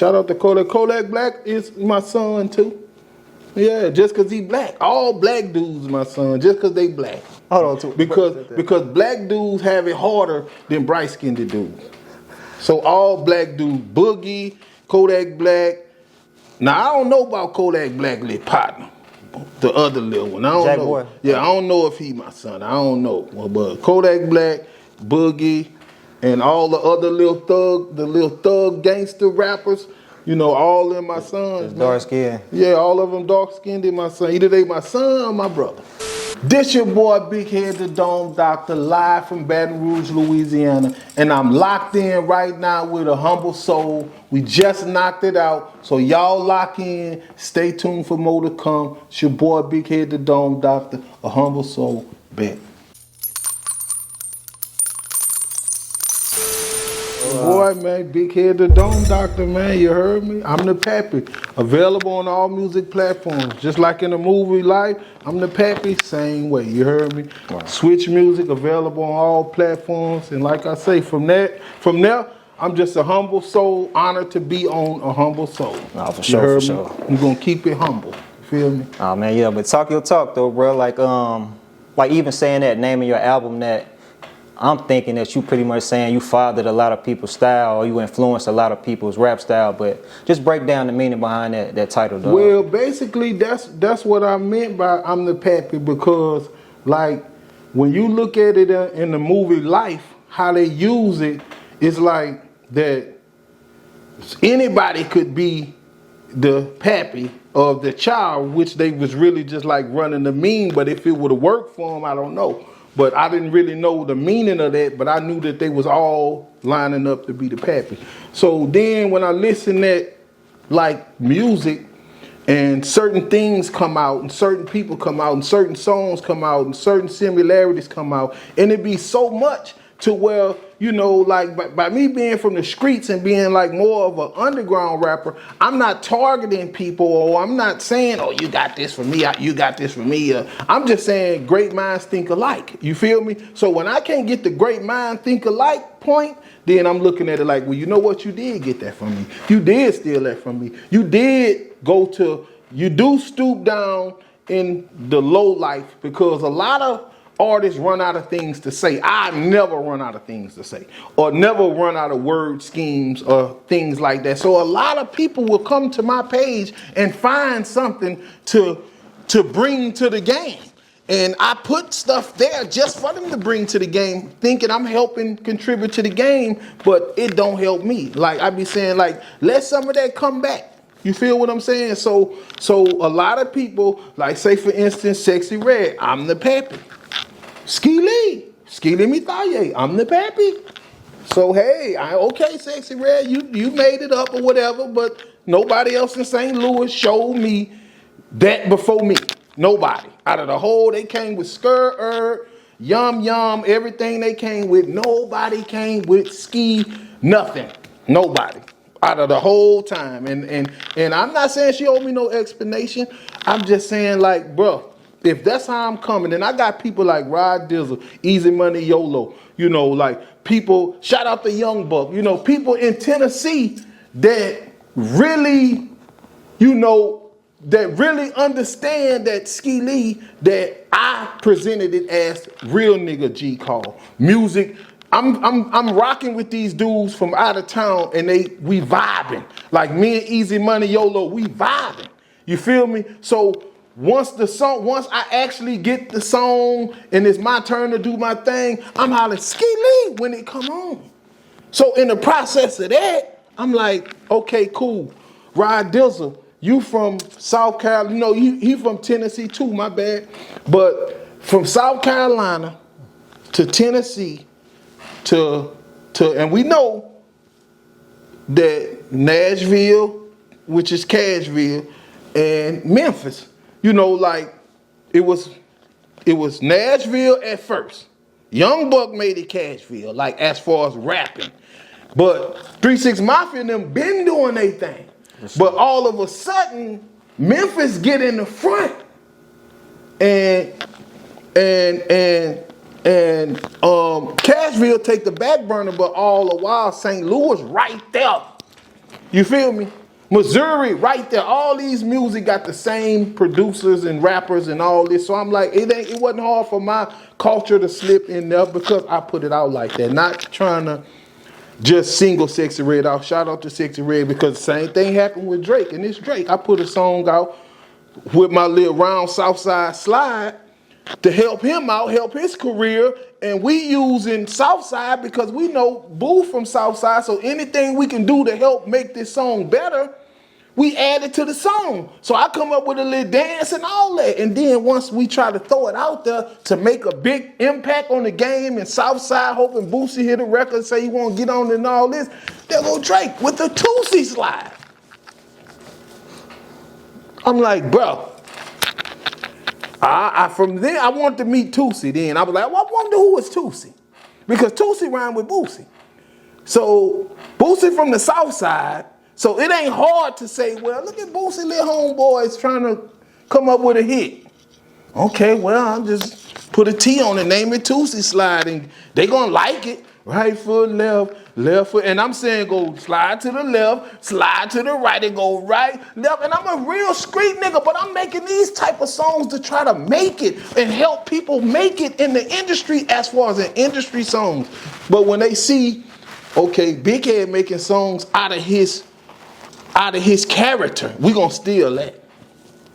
Shout out to Kodak. Kodak Black is my son too. Yeah, just cause he black. All black dudes my son, just cause they black. Hold on, too. Because black dudes have it harder than bright skinned dudes. So all black dudes, Boogie, Kodak Black. Now I don't know about Kodak Black little partner. The other little one. I don't Jack know. Boy. Yeah, I don't know if he my son. I don't know. But Kodak Black, Boogie, and all the other little thug gangster rappers, you know, all of them my sons. Dark skin. Yeah, all of them dark skinned in my son. Either they my son or my brother. This your boy Big Head the Dome Doctor, live from Baton Rouge, Louisiana. And I'm locked in right now with AHumbleSoul. We just knocked it out. So y'all lock in. Stay tuned for more to come. It's your boy Big Head the Dome Doctor, AHumbleSoul. Bet. Boy, man, Big Head the Dome Doctor, man, you heard me? I'm the Pappy. Available on all music platforms. Just like in the movie Life, I'm the Pappy, same way, you heard me? Wow. Switch Music, available on all platforms. And like I say, from there, I'm just AHumbleSoul, honored to be on AHumbleSoul. Oh, for sure, for sure. I'm gonna keep it humble, you feel me? Oh man, yeah, but talk your talk though, bro. Like even saying that, naming your album that, I'm thinking that you pretty much saying you fathered a lot of people's style or you influenced a lot of people's rap style, but just break down the meaning behind that title, dog. Well, basically, that's what I meant by I'm the Pappy, because, like, when you look at it in the movie Life, how they use it, it's like that anybody could be the pappy of the child, which they was really just like running the meme, but if it would have worked for them, I don't know. But I didn't really know the meaning of that, but I knew that they was all lining up to be the pappy. So then when I listen at like music and certain things come out and certain people come out and certain songs come out and certain similarities come out, and it be so much to where, you know, like by me being from the streets and being like more of an underground rapper, I'm not targeting people, or I'm not saying, oh, you got this for me, you got this for me. I'm just saying great minds think alike. You feel me? So when I can't get the great mind think alike point, then I'm looking at it like, well, you know what? You did get that from me. You did steal that from me. You did you do stoop down in the low life, because a lot of artists run out of things to say. I never run out of things to say, or never run out of word schemes or things like that. So a lot of people will come to my page and find something to bring to the game. And I put stuff there just for them to bring to the game, thinking I'm helping contribute to the game, but it don't help me. Like I be saying, like, let some of that come back. You feel what I'm saying? So a lot of people, like say for instance, Sexyy Red, I'm the Pappy. Skee me Thaye, I'm the Pappy. So hey, okay, Sexyy Red, you made it up or whatever, but nobody else in St. Louis showed me that before me. Nobody. Out of the whole, they came with Skee, Yum, everything they came with. Nobody came with Skee, nothing. Nobody. Out of the whole time. And I'm not saying she owed me no explanation. I'm just saying, like, bro, if that's how I'm coming, and I got people like Rod Dizzle, Easy Money YOLO, you know, like people, shout out to Young Buck, you know, people in Tennessee that really, you know, that really understand that Skee Lee, that I presented it as real nigga G call music. I'm rocking with these dudes from out of town, and we vibing. Like me and Easy Money YOLO, we vibing. You feel me? So once I actually get the song and it's my turn to do my thing, I'm hollering Skee Lee when it come on. So in the process of that, I'm like, okay, cool. Rod Dizzle, you from South Carolina, you know, he from Tennessee too, my bad. But from South Carolina to Tennessee and we know that Nashville, which is Cashville, and Memphis, you know, like it was Nashville at first. Young Buck made it Cashville, like as far as rapping. But 3 6 Mafia and them been doing their thing. But all of a sudden, Memphis get in the front. And Cashville take the back burner, but all the while St. Louis right there. You feel me? Missouri, right there. All these music got the same producers and rappers and all this. So I'm like, it wasn't hard for my culture to slip in there because I put it out like that. Not trying to just single Sexyy Red out. Shout out to Sexyy Red because the same thing happened with Drake. And it's Drake. I put a song out with my little round Southside slide to help him out, help his career. And we using Southside because we know Boo from Southside. So anything we can do to help make this song better, we add it to the song. So I come up with a little dance and all that. And then once we try to throw it out there to make a big impact on the game and Southside hoping Boosie hit a record and say he won't get on it and all this, there go Drake with the Toosie slide. I'm like, bro. From then, I wanted to meet Toosie then. I was like, well, I wonder who is Toosie. Because Toosie rhymed with Boosie. So, Boosie from the South Side. So, it ain't hard to say, well, look at Boosie little homeboys trying to come up with a hit. Okay, well, I'll just put a T on it, name it Toosie Slide, and they gonna like it. Right foot, left foot, and I'm saying go slide to the left, slide to the right, and go right, left, and I'm a real street nigga, but I'm making these type of songs to try to make it and help people make it in the industry as far as an industry songs. But when they see, okay, Big Head making songs out of his character, we gonna steal that.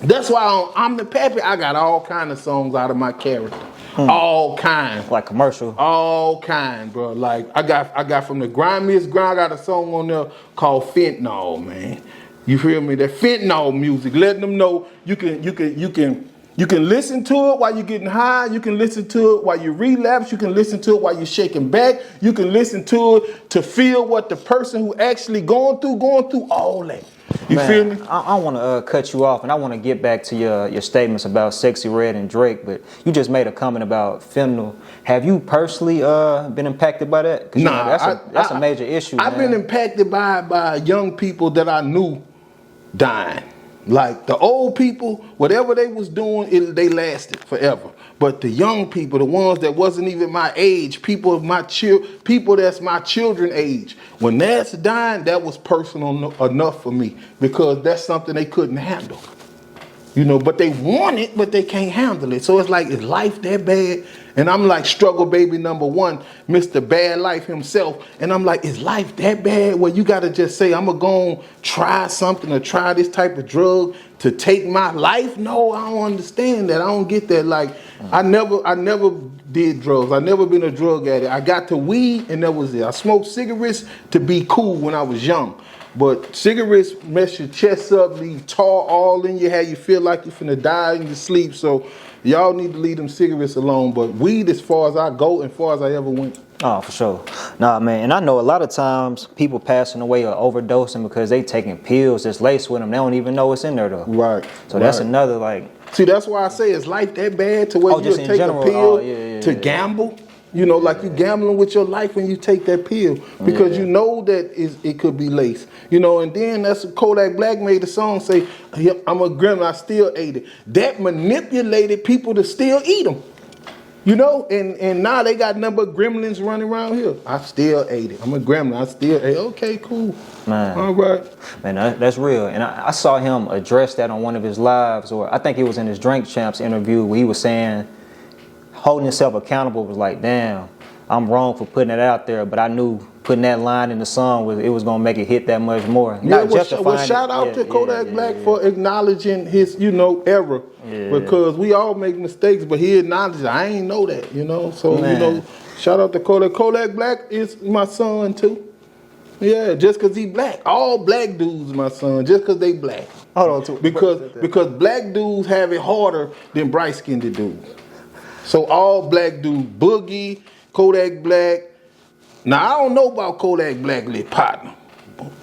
That's why on I'm the Pappy, I got all kind of songs out of my character. All kind. Like commercial. All kind, bro. Like I got from the grimiest grind, I got a song on there called Fentanyl, man. You feel me? That fentanyl music, letting them know you can listen to it while you're getting high, you can listen to it while you relapse, you can listen to it while you're shaking back, you can listen to it to feel what the person who actually going through all that. You feel me? I want to cut you off, and I want to get back to your statements about Sexyy Red and Drake, but you just made a comment about fentanyl. Have you personally been impacted by that? Nah, that's a major issue. I've been impacted by young people that I knew dying. Like the old people, whatever they was doing, they lasted forever. But the young people, the ones that wasn't even my age, people that's my children age, when that's dying, that was personal enough for me because that's something they couldn't handle. You know, but they want it, but they can't handle it. So it's like, is life that bad? And I'm like, struggle baby number one, Mr. Bad Life himself. And I'm like, is life that bad? Well, you got to just say, I'm going to go and try something or try this type of drug to take my life? No, I don't understand that. I don't get that. Like, I never did drugs. I never been a drug addict. I got to weed and that was it. I smoked cigarettes to be cool when I was young. But cigarettes mess your chest up, leave tar all in your head. You feel like you're finna die in your sleep. So y'all need to leave them cigarettes alone. But weed, as far as I go and far as I ever went. Oh, for sure. Nah, man. And I know a lot of times people passing away or overdosing because they taking pills that's laced with them. They don't even know what's in there, though. Right. So that's another, like... See, that's why I say, is life that bad to where you take a pill to gamble? You know, like you gambling with your life when you take that pill because you know that it could be laced. You know, and then that's Kodak Black made a song say, yep, I'm a gremlin, I still ate it. That manipulated people to still eat them. You know, and now they got number of gremlins running around here. I still ate it. I'm a gremlin, I still ate it. Okay, cool. Man. All right. Man, that's real. And I saw him address that on one of his lives, or I think it was in his Drink Champs interview where he was saying, holding himself accountable was like, damn, I'm wrong for putting it out there, but I knew putting that line in the song was gonna make it hit that much more. Yeah, well, shout out to Kodak Black for acknowledging his, error. Yeah. Because we all make mistakes, but he acknowledged I ain't know that, So, shout out to Kodak. Kodak Black is my son too. Yeah, just because he black. All black dudes my son, just because they black. Hold on, because black dudes have it harder than bright-skinned dudes. So all black dudes, Boogie, Kodak Black. Now I don't know about Kodak Black little partner,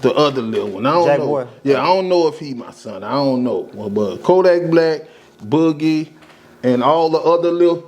the other little one. I don't know. Boy. Yeah, I don't know if he my son. I don't know. Well, but Kodak Black, Boogie, and all the other little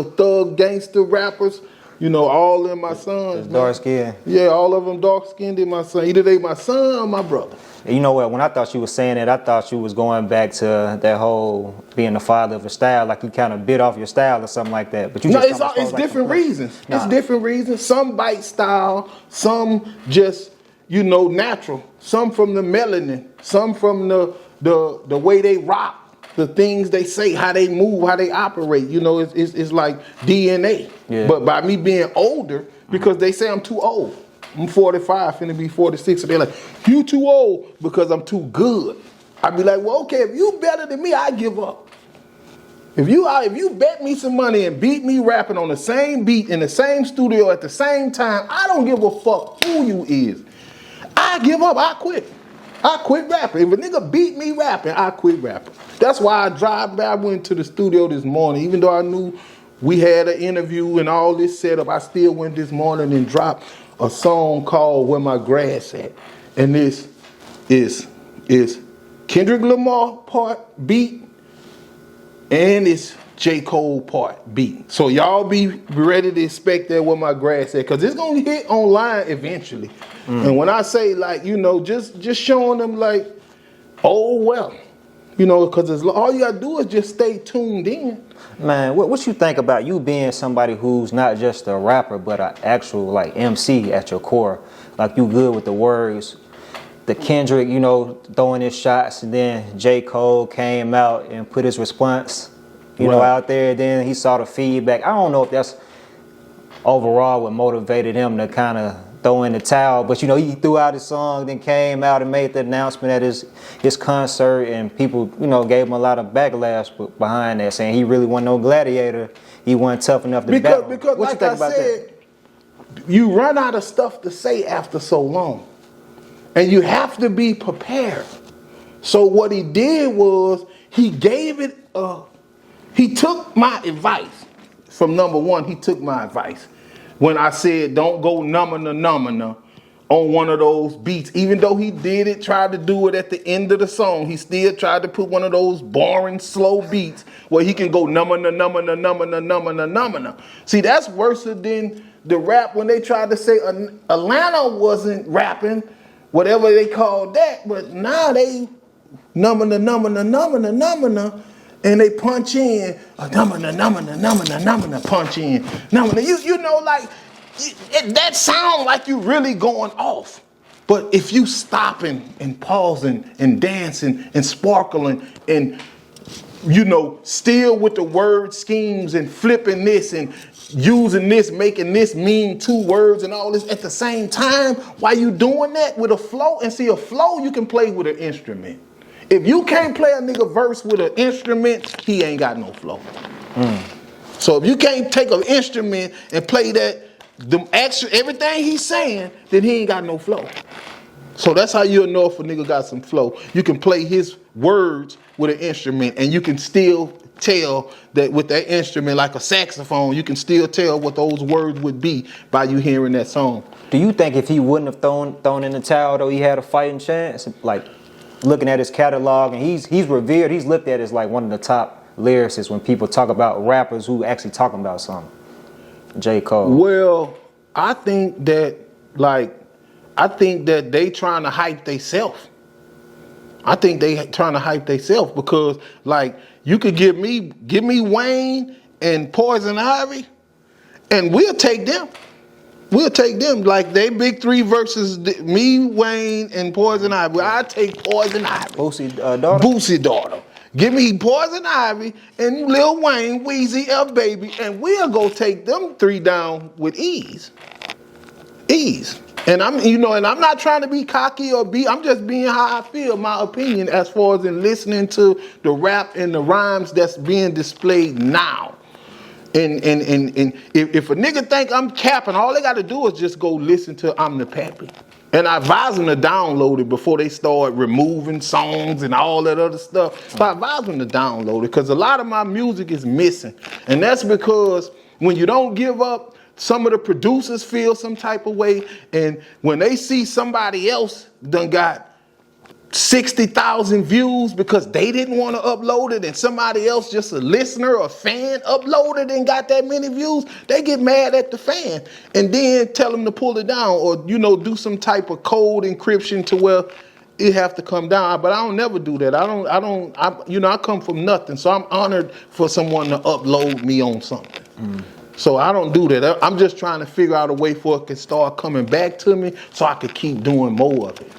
thug gangster rappers. All of my sons. Dark skin. Yeah, all of them dark skinned in my son. Either they my son or my brother. You know what? When I thought you was saying it, I thought you was going back to that whole being the father of a style, like you kind of bit off your style or something like that. But you just it's different reasons. Nah. It's different reasons. Some bite style, some just you know, natural. Some from the melanin. Some from the way they rock. The things they say, how they move, how they operate, you know, it's like DNA. Yeah. But by me being older, because they say I'm too old. I'm 45, finna be 46, so they're like, you too old because I'm too good. I'd be like, well, okay, if you better than me, I give up. If you bet me some money and beat me rapping on the same beat in the same studio at the same time, I don't give a fuck who you is. I give up, I quit. I quit rapping. If a nigga beat me rapping, I quit rapping. That's why I went to the studio this morning. Even though I knew we had an interview and all this setup, I still went this morning and dropped a song called Where My Grass At. And this is Kendrick Lamar part beat and it's J. Cole part beat. So y'all be ready to expect that Where My Grass At, because it's going to hit online eventually. And when I say, like, you know, just showing them, like, oh, well, you know, because all you got to do is just stay tuned in. Man, what you think about you being somebody who's not just a rapper, but an actual, like, MC at your core? Like, you good with the words. The Kendrick, you know, throwing his shots, and then J. Cole came out and put his response, you know, out there. Then he saw the feedback. I don't know if that's overall what motivated him to kind of throw in the towel, but you know, he threw out his song, then came out and made the announcement at his concert, and people, you know, gave him a lot of backlash behind that, saying he really wasn't no gladiator, he wasn't tough enough to battle. Because what like you think I about said, you run out of stuff to say after so long, and you have to be prepared. So what he did was he gave it. He took my advice from number one. He took my advice. When I said don't go number on one of those beats, even though he tried to do it at the end of the song, he still tried to put one of those boring, slow beats where he can go number. See, that's worse than the rap when they tried to say Atlanta wasn't rapping, whatever they called that, but now they number, and they punch in, punch in, you know, like, that sound like you really going off. But if you stopping and pausing and dancing and sparkling and, you know, still with the word schemes and flipping this and using this, making this mean two words and all this at the same time, while you doing that with a flow, and see, a flow you can play with an instrument. If you can't play a nigga verse with an instrument, he ain't got no flow. So if you can't take an instrument and play that, everything he's saying, then he ain't got no flow. So that's how you'll know if a nigga got some flow. You can play his words with an instrument, and you can still tell that with that instrument, like a saxophone, you can still tell what those words would be by you hearing that song. Do you think if he wouldn't have thrown in the towel, though, he had a fighting chance? Like, looking at his catalog, and he's revered, he's looked at as like one of the top lyricists when people talk about rappers who actually talking about something. J. Cole. Well, I think that they trying to hype theyself. I think they trying to hype theyself because, like, you could give me Wayne and Poison Ivy, and we'll take them. We'll take them. Like, they big three versus me, Wayne, and Poison Ivy. I take Poison Ivy. Boosie daughter. Give me Poison Ivy and Lil Wayne, Weezy, F Baby, and we'll go take them three down with ease. And I'm not trying to be cocky or I'm just being how I feel, my opinion, as far as in listening to the rap and the rhymes that's being displayed now. And if a nigga think I'm capping, all they got to do is just go listen to I'm the Pappy. And I advise them to download it before they start removing songs and all that other stuff. So I advise them to download it because a lot of my music is missing. And that's because when you don't give up, some of the producers feel some type of way. And when they see somebody else done got 60,000 views because they didn't want to upload it, and somebody else, just a listener or fan, uploaded and got that many views, they get mad at the fan and then tell them to pull it down or, do some type of code encryption to where it have to come down. But I don't never do that. I come from nothing, so I'm honored for someone to upload me on something. So I don't do that. I'm just trying to figure out a way for it to start coming back to me so I could keep doing more of it.